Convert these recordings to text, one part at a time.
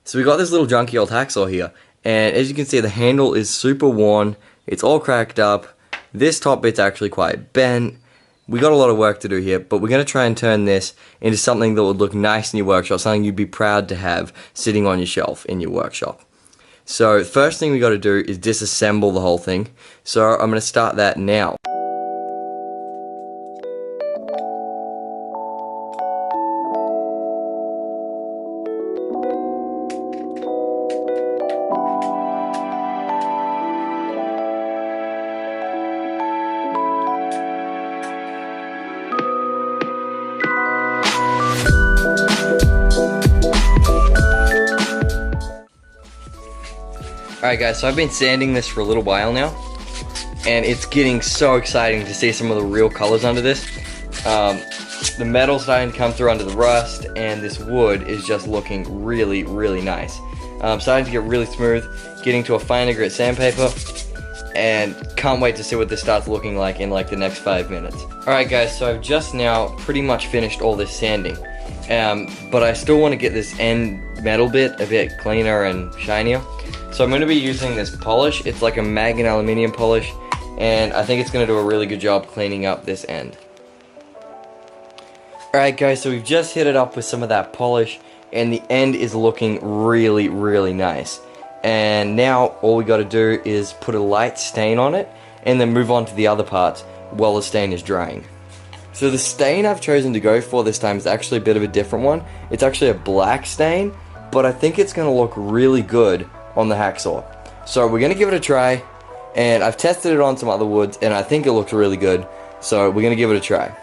So we got this little junky old hacksaw here, and as you can see, the handle is super worn, it's all cracked up, this top bit's actually quite bent. We got a lot of work to do here, but we're going to try and turn this into something that would look nice in your workshop, something you'd be proud to have sitting on your shelf in your workshop. So first thing we got to do is disassemble the whole thing, so I'm going to start that now. Alright guys, so I've been sanding this for a little while now, and it's getting so exciting to see some of the real colors under this. The metal's starting to come through under the rust, and this wood is just looking really, really nice. Starting to get really smooth, getting to a finer grit sandpaper, and can't wait to see what this starts looking like in like the next 5 minutes. Alright guys, so I've just now pretty much finished all this sanding, but I still want to get this end metal bit a bit cleaner and shinier. So I'm going to be using this polish. It's like a magnet aluminium polish, and I think it's going to do a really good job cleaning up this end. Alright guys, so we've just hit it up with some of that polish, and the end is looking really, really nice. And now all we got to do is put a light stain on it, and then move on to the other parts while the stain is drying. So the stain I've chosen to go for this time is actually a bit of a different one. It's actually a black stain, but I think it's going to look really good on the hacksaw. So we're gonna give it a try, and I've tested it on some other woods and I think it looks really good, so we're gonna give it a try.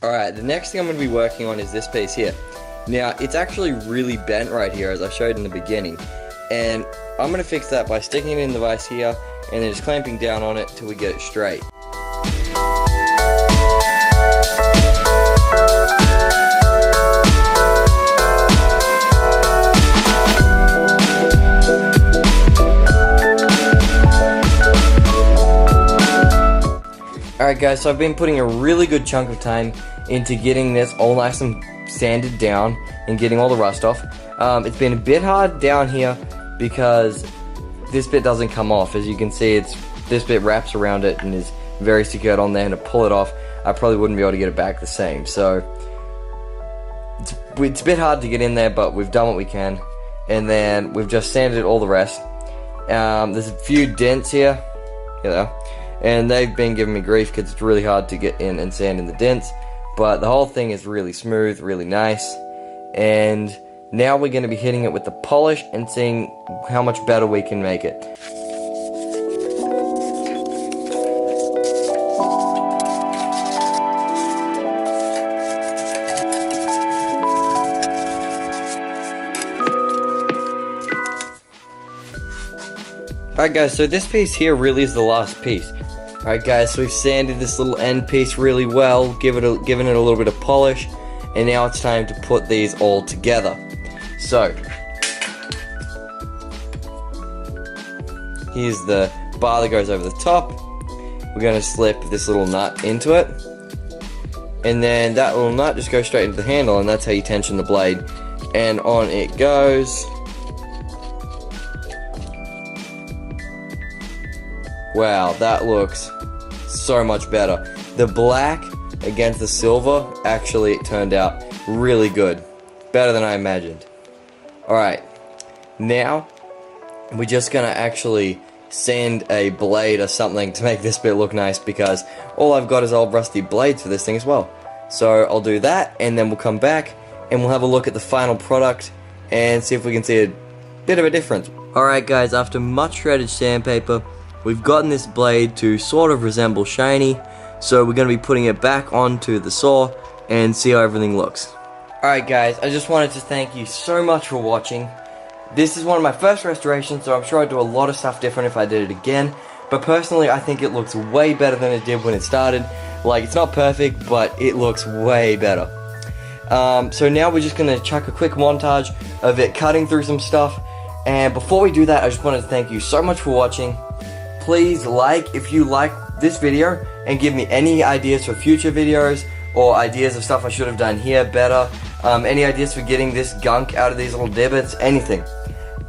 Alright, the next thing I'm going to be working on is this piece here. Now, it's actually really bent right here, as I showed in the beginning. And I'm going to fix that by sticking it in the vise here, and then just clamping down on it till we get it straight. Alright guys, so I've been putting a really good chunk of time into getting this all nice and sanded down and getting all the rust off. It's been a bit hard down here because this bit doesn't come off. As you can see, this bit wraps around it and is very secured on there, and to pull it off, I probably wouldn't be able to get it back the same. So it's a bit hard to get in there, but we've done what we can, and then we've just sanded all the rest. There's a few dents here, you know, and they've been giving me grief because it's really hard to get in and sand in the dents, but the whole thing is really smooth, really nice. And now we're going to be hitting it with the polish and seeing how much better we can make it. Alright guys, so this piece here really is the last piece. Alright guys, so we've sanded this little end piece really well, given it a little bit of polish, and now it's time to put these all together. So, here's the bar that goes over the top. We're going to slip this little nut into it, and then that little nut just goes straight into the handle, and that's how you tension the blade. And on it goes. Wow, that looks so much better. The black against the silver actually turned out really good. Better than I imagined. Alright, now we're just gonna actually sand a blade or something to make this bit look nice, because all I've got is old rusty blades for this thing as well. So I'll do that, and then we'll come back and we'll have a look at the final product and see if we can see a bit of a difference. Alright guys, after much shredded sandpaper, we've gotten this blade to sort of resemble shiny, so we're going to be putting it back onto the saw and see how everything looks. Alright guys, I just wanted to thank you so much for watching. This is one of my first restorations, so I'm sure I'd do a lot of stuff different if I did it again, but personally I think it looks way better than it did when it started. Like, it's not perfect, but it looks way better. So now we're just going to chuck a quick montage of it cutting through some stuff. And before we do that, I just wanted to thank you so much for watching. Please like if you like this video and give me any ideas for future videos or ideas of stuff I should have done here better. Any ideas for getting this gunk out of these little divots, anything.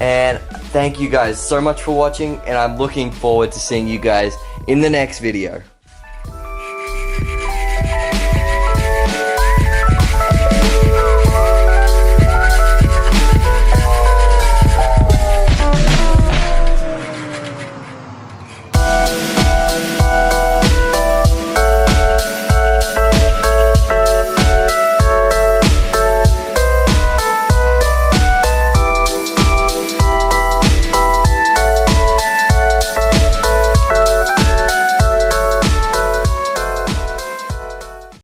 And thank you guys so much for watching, and I'm looking forward to seeing you guys in the next video.